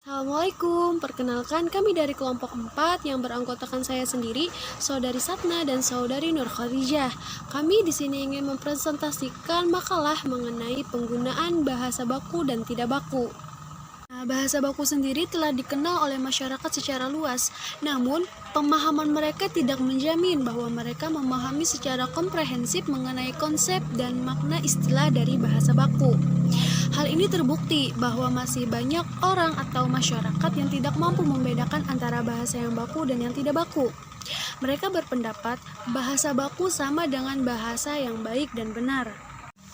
Assalamualaikum, perkenalkan kami dari kelompok 4 yang beranggotakan saya sendiri, Saudari Satna dan Saudari Nur Khadijah. Kami di sini ingin mempresentasikan makalah mengenai penggunaan bahasa baku dan tidak baku. Bahasa baku sendiri telah dikenal oleh masyarakat secara luas, namun pemahaman mereka tidak menjamin bahwa mereka memahami secara komprehensif mengenai konsep dan makna istilah dari bahasa baku. Hal ini terbukti bahwa masih banyak orang atau masyarakat yang tidak mampu membedakan antara bahasa yang baku dan yang tidak baku. Mereka berpendapat bahasa baku sama dengan bahasa yang baik dan benar.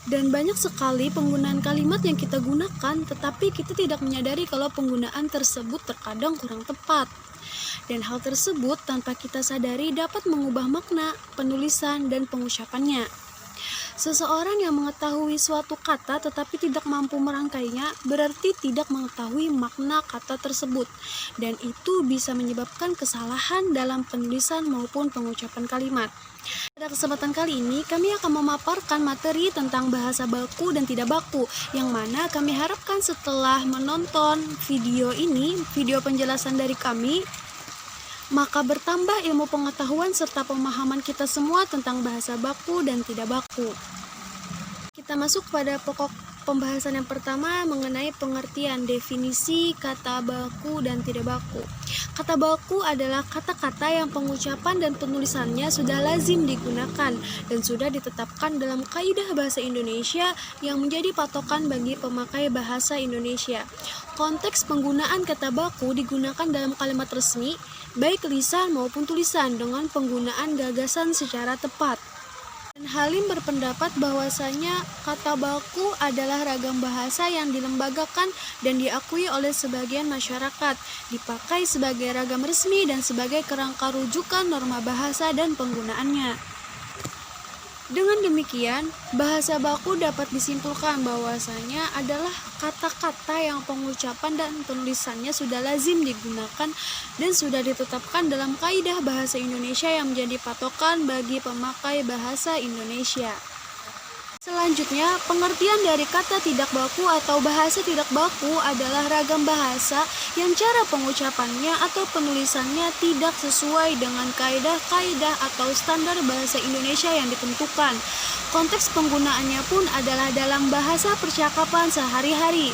Dan banyak sekali penggunaan kalimat yang kita gunakan, tetapi kita tidak menyadari kalau penggunaan tersebut terkadang kurang tepat. Dan hal tersebut tanpa kita sadari dapat mengubah makna, penulisan, dan pengucapannya. Seseorang yang mengetahui suatu kata tetapi tidak mampu merangkainya berarti tidak mengetahui makna kata tersebut, dan itu bisa menyebabkan kesalahan dalam penulisan maupun pengucapan kalimat. Pada kesempatan kali ini, kami akan memaparkan materi tentang bahasa baku dan tidak baku, yang mana kami harapkan setelah menonton video ini, video penjelasan dari kami, maka bertambah ilmu pengetahuan serta pemahaman kita semua tentang bahasa baku dan tidak baku. Kita masuk pada pokok pembahasan yang pertama mengenai pengertian definisi kata baku dan tidak baku. Kata baku adalah kata-kata yang pengucapan dan penulisannya sudah lazim digunakan dan sudah ditetapkan dalam kaidah bahasa Indonesia yang menjadi patokan bagi pemakai bahasa Indonesia. Konteks penggunaan kata baku digunakan dalam kalimat resmi, baik lisan maupun tulisan dengan penggunaan gagasan secara tepat. Dan Halim berpendapat bahwasanya kata baku adalah ragam bahasa yang dilembagakan dan diakui oleh sebagian masyarakat, dipakai sebagai ragam resmi dan sebagai kerangka rujukan norma bahasa dan penggunaannya. Dengan demikian, bahasa baku dapat disimpulkan bahwasanya adalah kata-kata yang pengucapan dan penulisannya sudah lazim digunakan dan sudah ditetapkan dalam kaidah bahasa Indonesia yang menjadi patokan bagi pemakai bahasa Indonesia. Selanjutnya, pengertian dari kata tidak baku atau bahasa tidak baku adalah ragam bahasa yang cara pengucapannya atau penulisannya tidak sesuai dengan kaidah-kaidah atau standar bahasa Indonesia yang ditentukan. Konteks penggunaannya pun adalah dalam bahasa percakapan sehari-hari.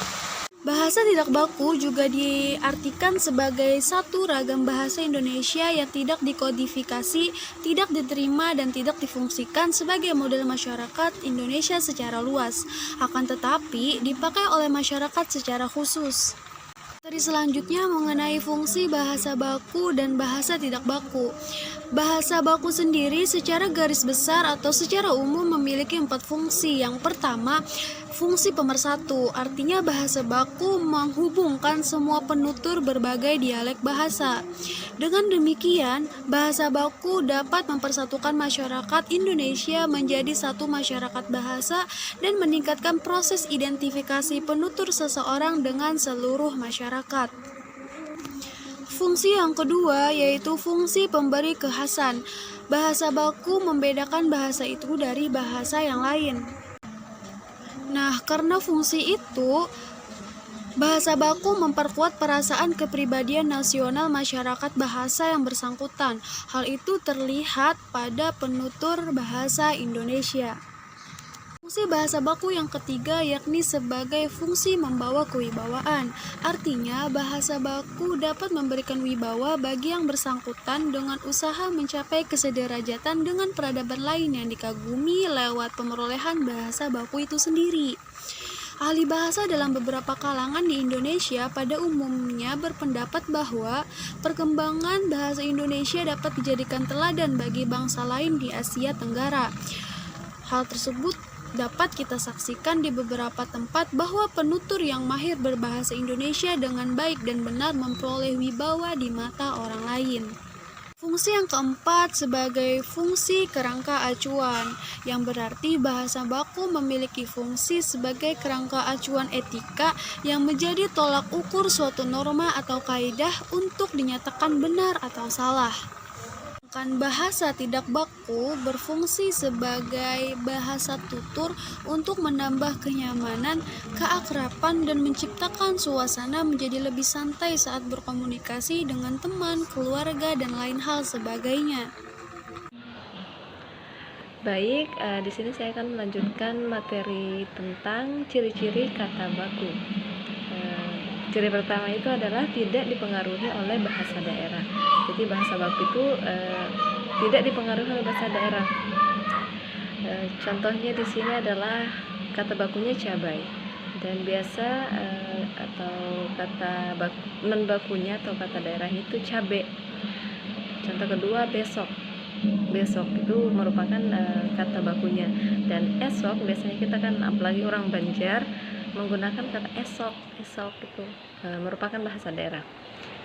Bahasa tidak baku juga diartikan sebagai satu ragam bahasa Indonesia yang tidak dikodifikasi, tidak diterima, dan tidak difungsikan sebagai model masyarakat Indonesia secara luas, akan tetapi dipakai oleh masyarakat secara khusus. Materi selanjutnya mengenai fungsi bahasa baku dan bahasa tidak baku. Bahasa baku sendiri secara garis besar atau secara umum memiliki 4 fungsi. Yang pertama, fungsi pemersatu, artinya bahasa baku menghubungkan semua penutur berbagai dialek bahasa. Dengan demikian, bahasa baku dapat mempersatukan masyarakat Indonesia menjadi satu masyarakat bahasa dan meningkatkan proses identifikasi penutur seseorang dengan seluruh masyarakat. Fungsi yang kedua yaitu fungsi pemberi kekhasan. Bahasa baku membedakan bahasa itu dari bahasa yang lain. Nah, karena fungsi itu, bahasa baku memperkuat perasaan kepribadian nasional masyarakat bahasa yang bersangkutan. Hal itu terlihat pada penutur bahasa Indonesia. Fungsi bahasa baku yang ketiga yakni sebagai fungsi membawa kewibawaan. Artinya, bahasa baku dapat memberikan wibawa bagi yang bersangkutan dengan usaha mencapai kesederajatan dengan peradaban lain yang dikagumi lewat pemerolehan bahasa baku itu sendiri. Ahli bahasa dalam beberapa kalangan di Indonesia pada umumnya berpendapat bahwa perkembangan bahasa Indonesia dapat dijadikan teladan bagi bangsa lain di Asia Tenggara. Hal tersebut dapat kita saksikan di beberapa tempat bahwa penutur yang mahir berbahasa Indonesia dengan baik dan benar memperoleh wibawa di mata orang lain. Fungsi yang keempat sebagai fungsi kerangka acuan, yang berarti bahasa baku memiliki fungsi sebagai kerangka acuan etika yang menjadi tolak ukur suatu norma atau kaidah untuk dinyatakan benar atau salah. Sedangkan bahasa tidak baku berfungsi sebagai bahasa tutur untuk menambah kenyamanan, keakraban, dan menciptakan suasana menjadi lebih santai saat berkomunikasi dengan teman, keluarga, dan lain hal sebagainya. Baik, di sini saya akan melanjutkan materi tentang ciri-ciri kata baku. Ciri pertama itu adalah tidak dipengaruhi oleh bahasa daerah. Jadi bahasa baku itu tidak dipengaruhi oleh bahasa daerah. Contohnya di sini adalah kata bakunya cabai, dan biasa atau kata non bakunya atau kata daerahnya itu cabe. Contoh kedua besok. Besok itu merupakan kata bakunya, dan esok biasanya kita kan, apalagi orang Banjar, menggunakan kata esok itu merupakan bahasa daerah.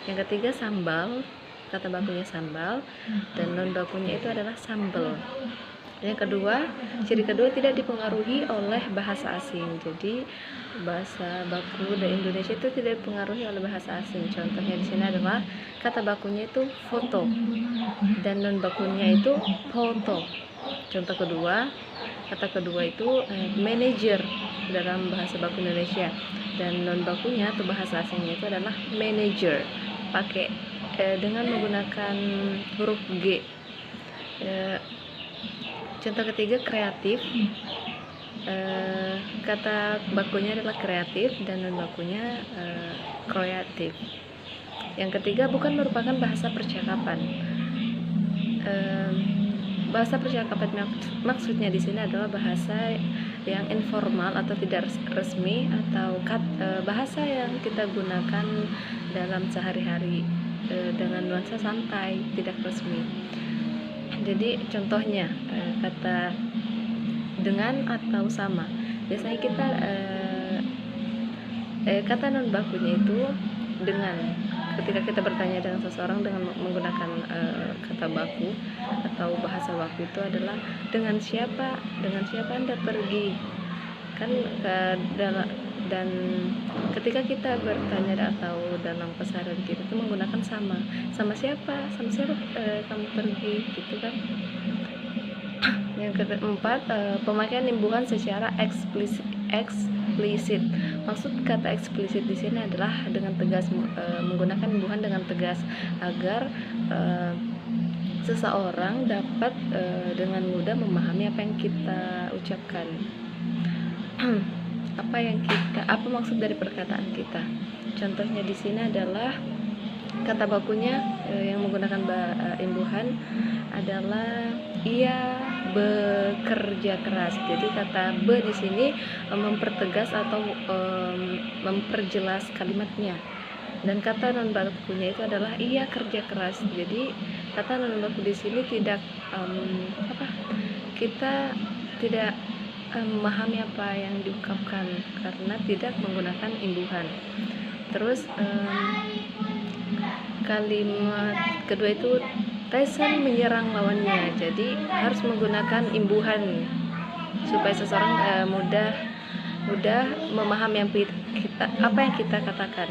Yang ketiga sambal, kata bakunya sambal, dan non bakunya itu adalah sambel. Yang kedua, ciri kedua tidak dipengaruhi oleh bahasa asing. Jadi bahasa baku dari Indonesia itu tidak dipengaruhi oleh bahasa asing. Contohnya di sini adalah kata bakunya itu foto dan non bakunya itu foto. Contoh kedua, kata kedua itu manager dalam bahasa baku Indonesia, dan non bakunya atau bahasa asingnya itu adalah manager, pakai dengan menggunakan huruf G. Contoh ketiga kreatif, kata bakunya adalah kreatif dan non bakunya kreatif. Yang ketiga bukan merupakan bahasa percakapan. Bahasa percakapan maksudnya di sini adalah bahasa yang informal atau tidak resmi, atau bahasa yang kita gunakan dalam sehari-hari dengan nuansa santai, tidak resmi. Jadi contohnya kata dengan atau sama. Biasanya kita kata non bakunya itu dengan. Ketika kita bertanya dengan seseorang dengan menggunakan kata baku atau bahasa baku itu adalah dengan siapa Anda pergi, kan dan ketika kita bertanya atau dalam keseharian kita itu menggunakan sama siapa kamu pergi, gitu kan. Yang keempat, pemakaian imbuhan secara eksplisit. Maksud kata eksplisit di sini adalah dengan tegas, menggunakan imbuhan dengan tegas agar seseorang dapat dengan mudah memahami apa yang kita ucapkan. Apa maksud dari perkataan kita. Contohnya di sini adalah kata bakunya yang menggunakan imbuhan adalah ia bekerja keras. Jadi kata be di sini mempertegas atau memperjelas kalimatnya. Dan kata non bakunya itu adalah ia kerja keras. Jadi kata non baku di sini tidak kita tidak memahami apa yang diungkapkan karena tidak menggunakan imbuhan. Terus kalimat kedua itu Tyson menyerang lawannya. Jadi harus menggunakan imbuhan supaya seseorang mudah memahami apa yang kita katakan.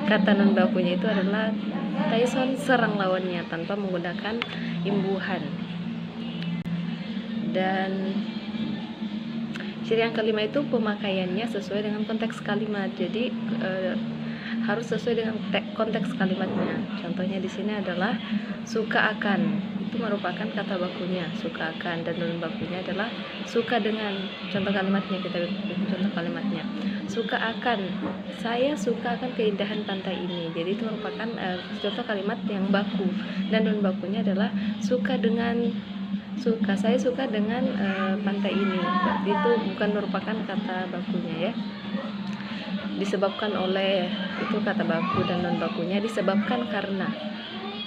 Kata non bakunya itu adalah Tyson serang lawannya tanpa menggunakan imbuhan. Dan ciri yang kelima itu pemakaiannya sesuai dengan konteks kalimat. Jadi harus sesuai dengan konteks kalimatnya. Contohnya di sini adalah suka akan, itu merupakan kata bakunya suka akan, dan non bakunya adalah suka dengan. Contoh kalimatnya suka akan, saya suka akan keindahan pantai ini. Jadi itu merupakan contoh kalimat yang baku, dan non bakunya adalah saya suka dengan pantai ini. Berarti itu bukan merupakan kata bakunya ya. Disebabkan oleh itu kata baku, dan non bakunya disebabkan karena.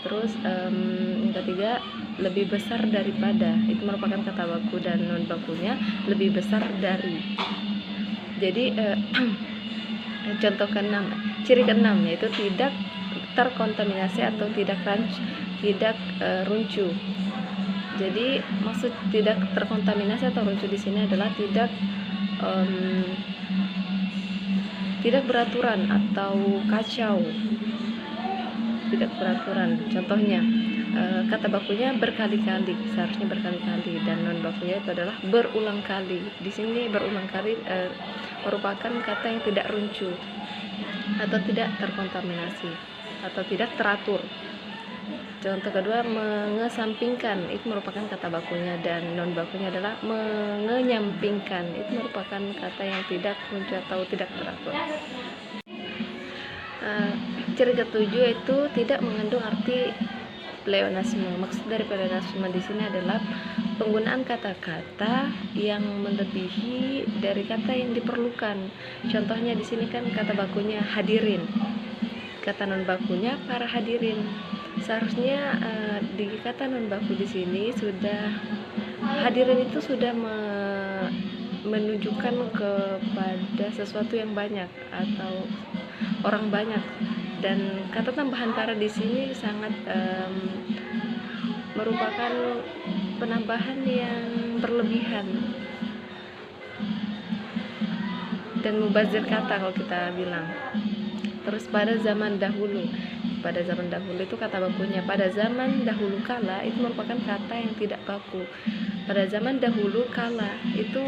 Terus yang ketiga lebih besar daripada, itu merupakan kata baku, dan non bakunya lebih besar dari. Jadi contoh keenam, ciri keenam yaitu tidak terkontaminasi atau tidak runcuh. Jadi maksud tidak terkontaminasi atau runcuh di sini adalah tidak beraturan atau kacau, tidak beraturan. Contohnya kata bakunya berkali-kali, seharusnya berkali-kali, dan non bakunya itu adalah berulang kali. Di sini berulang kali merupakan kata yang tidak runcu atau tidak terkontaminasi atau tidak teratur. Contoh kedua, mengesampingkan, itu merupakan kata bakunya, dan non bakunya adalah mengenyampingkan, itu merupakan kata yang tidak runcu atau tidak teratur. Ciri ketujuh itu tidak mengandung arti pleonasme. Maksud dari pleonasme di sini adalah penggunaan kata-kata yang melebihi dari kata yang diperlukan. Contohnya di sini kan kata bakunya hadirin, kata non bakunya para hadirin. Seharusnya di kata non baku di sini sudah hadirin itu sudah menunjukkan kepada sesuatu yang banyak atau orang banyak, dan kata tambahan para di sini sangat merupakan penambahan yang berlebihan dan mubazir kata kalau kita bilang. Terus pada zaman dahulu itu kata bakunya pada zaman dahulu kala, itu merupakan kata yang tidak baku. Pada zaman dahulu kala itu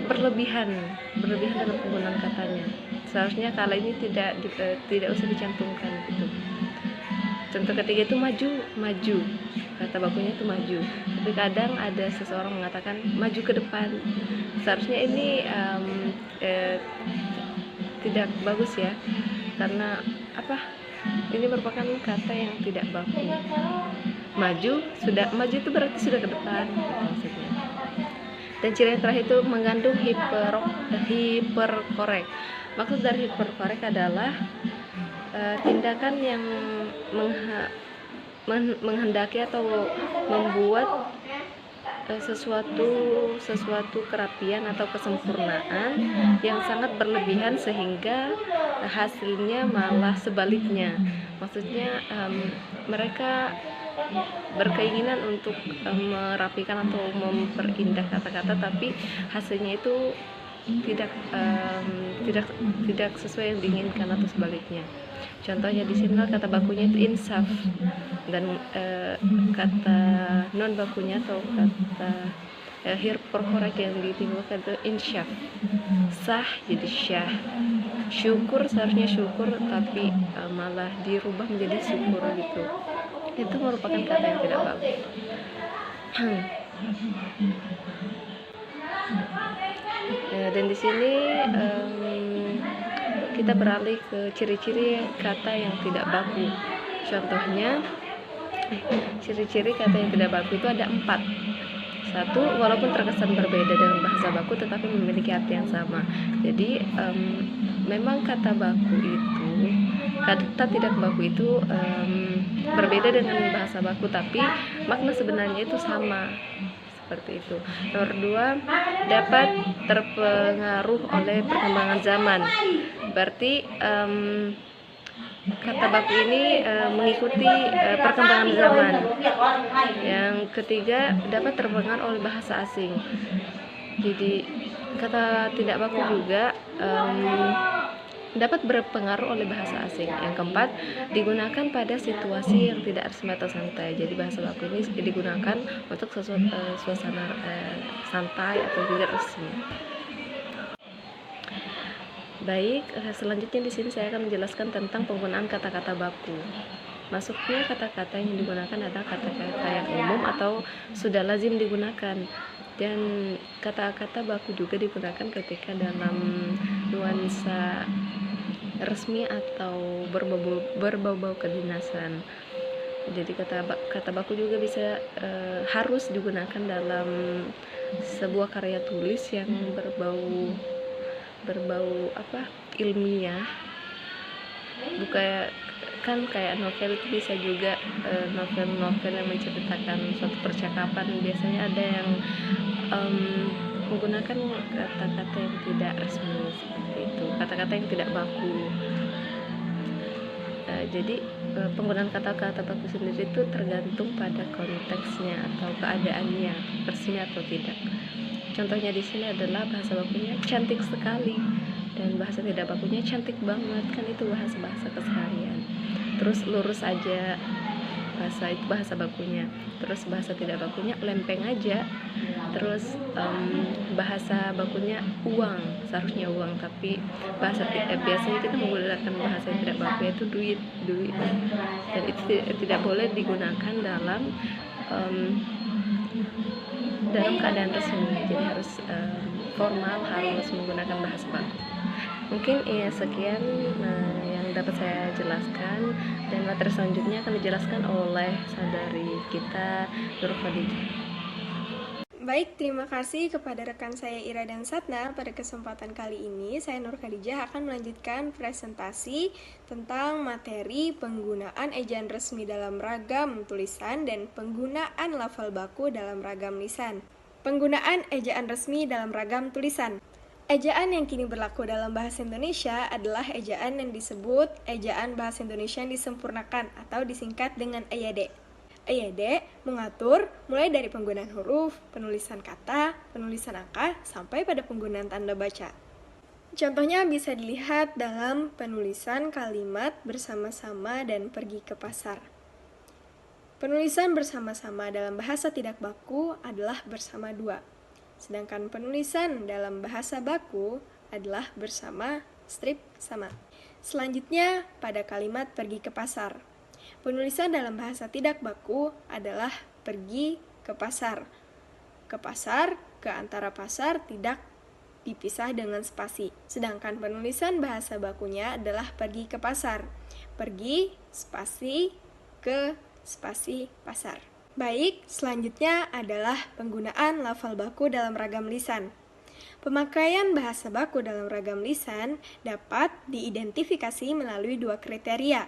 berlebihan dalam penggunaan katanya. Seharusnya kala ini tidak usah dicantumkan gitu. Contoh ketiga itu maju, kata bakunya itu maju, tapi kadang ada seseorang mengatakan maju ke depan. Seharusnya ini tidak bagus ya, karena ini merupakan kata yang tidak baku. Maju itu berarti sudah ke depan gitu maksudnya. Dan ciri yang terakhir itu mengandung hiperkorek. Maksud dari hiperkorek adalah tindakan yang menghendaki atau membuat sesuatu kerapian atau kesempurnaan yang sangat berlebihan sehingga hasilnya malah sebaliknya. Maksudnya mereka berkeinginan untuk merapikan atau memperindah kata-kata, tapi hasilnya itu tidak sesuai yang diinginkan atau sebaliknya. Contohnya di sini kata bakunya itu insaf, dan kata non bakunya atau kata hiperkorek yang ditimbulkan itu insyaf. Sah jadi syah. Syukur seharusnya syukur, tapi malah dirubah menjadi syukur gitu. Itu merupakan kata yang tidak bagus. Dan di sini kita beralih ke ciri-ciri kata yang tidak baku. Contohnya, ciri-ciri kata yang tidak baku itu ada 4. 1, walaupun terkesan berbeda dengan bahasa baku tetapi memiliki arti yang sama. Jadi memang kata tidak baku itu berbeda dengan bahasa baku, tapi makna sebenarnya itu sama, seperti itu. Nomor 2, dapat terpengaruh oleh perkembangan zaman. Berarti kata baku ini mengikuti perkembangan zaman. Yang ketiga, dapat terpengaruh oleh bahasa asing. Jadi kata tidak baku juga dapat berpengaruh oleh bahasa asing. Yang keempat, digunakan pada situasi yang tidak resmi atau santai. Jadi bahasa baku ini digunakan untuk suasana santai atau tidak resmi. Baik, selanjutnya di sini saya akan menjelaskan tentang penggunaan kata-kata baku. Masuknya kata-kata yang digunakan adalah kata-kata yang umum atau sudah lazim digunakan. Dan kata-kata baku juga digunakan ketika dalam nuansa resmi atau berbau-bau kedinasan. Jadi kata baku juga bisa harus digunakan dalam sebuah karya tulis yang berbau ilmiah. Bukan kayak novel, itu bisa juga novel-novel yang menceritakan suatu percakapan. Biasanya ada yang menggunakan kata-kata yang tidak resmi, seperti itu, kata-kata yang tidak baku. Jadi penggunaan kata-kata baku sendiri itu tergantung pada konteksnya atau keadaannya, resmi atau tidak. Contohnya di sini adalah bahasa bakunya cantik sekali, dan bahasa tidak bakunya cantik banget, kan itu bahasa keseharian. Terus lurus aja, bahasa itu bahasa bakunya. Terus bahasa tidak bakunya lempeng aja. Terus bahasa bakunya uang, seharusnya uang, tapi biasanya kita menggunakan bahasa yang tidak baku, yaitu duit, dan itu tidak boleh digunakan dalam keadaan resmi. Jadi harus formal, harus menggunakan bahasa baku. Mungkin sekian yang dapat saya jelaskan, dan materi selanjutnya akan dijelaskan oleh saudari kita Nur Khadijah. Baik, terima kasih kepada rekan saya Ira dan Satna. Pada kesempatan kali ini, saya Nur Khadijah akan melanjutkan presentasi tentang materi penggunaan ejaan resmi dalam ragam tulisan dan penggunaan lafal baku dalam ragam lisan. Penggunaan ejaan resmi dalam ragam tulisan. Ejaan yang kini berlaku dalam bahasa Indonesia adalah ejaan yang disebut ejaan bahasa Indonesia yang disempurnakan atau disingkat dengan EYD. EYD mengatur mulai dari penggunaan huruf, penulisan kata, penulisan angka, sampai pada penggunaan tanda baca. Contohnya bisa dilihat dalam penulisan kalimat bersama-sama dan pergi ke pasar. Penulisan bersama-sama dalam bahasa tidak baku adalah bersama dua. Sedangkan penulisan dalam bahasa baku adalah bersama strip sama. Selanjutnya, pada kalimat pergi ke pasar. Penulisan dalam bahasa tidak baku adalah pergi ke pasar. Ke pasar, ke antara pasar tidak dipisah dengan spasi. Sedangkan penulisan bahasa bakunya adalah pergi ke pasar. Pergi, spasi, ke, spasi, pasar. Baik, selanjutnya adalah penggunaan lafal baku dalam ragam lisan. Pemakaian bahasa baku dalam ragam lisan dapat diidentifikasi melalui dua kriteria.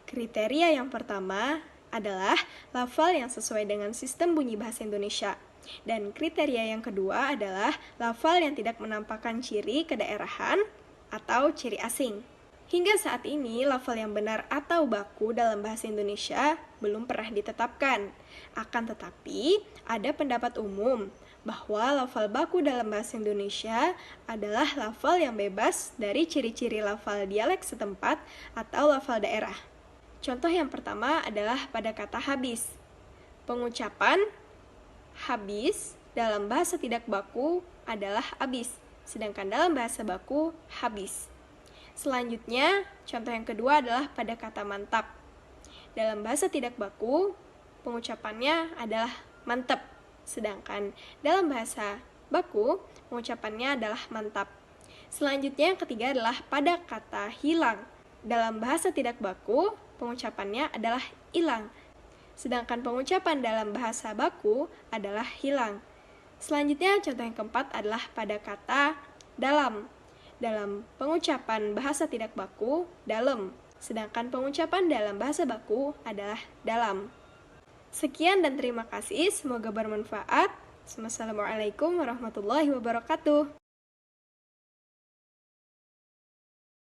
Kriteria yang pertama adalah lafal yang sesuai dengan sistem bunyi bahasa Indonesia. Dan kriteria yang kedua adalah lafal yang tidak menampakkan ciri kedaerahan atau ciri asing. Hingga saat ini, lafal yang benar atau baku dalam bahasa Indonesia belum pernah ditetapkan. Akan tetapi, ada pendapat umum bahwa lafal baku dalam bahasa Indonesia adalah lafal yang bebas dari ciri-ciri lafal dialek setempat atau lafal daerah. Contoh yang pertama adalah pada kata habis. Pengucapan habis dalam bahasa tidak baku adalah abis, sedangkan dalam bahasa baku habis. Selanjutnya, contoh yang kedua adalah pada kata mantap. Dalam bahasa tidak baku, pengucapannya adalah mantep, sedangkan dalam bahasa baku, pengucapannya adalah mantap. Selanjutnya, yang ketiga adalah pada kata hilang. Dalam bahasa tidak baku, pengucapannya adalah ilang, sedangkan pengucapan dalam bahasa baku adalah hilang. Selanjutnya, contoh yang keempat adalah pada kata dalam. Dalam pengucapan bahasa tidak baku, dalem, sedangkan pengucapan dalam bahasa baku adalah dalam. Sekian dan terima kasih, semoga bermanfaat. Wassalamualaikum warahmatullahi wabarakatuh.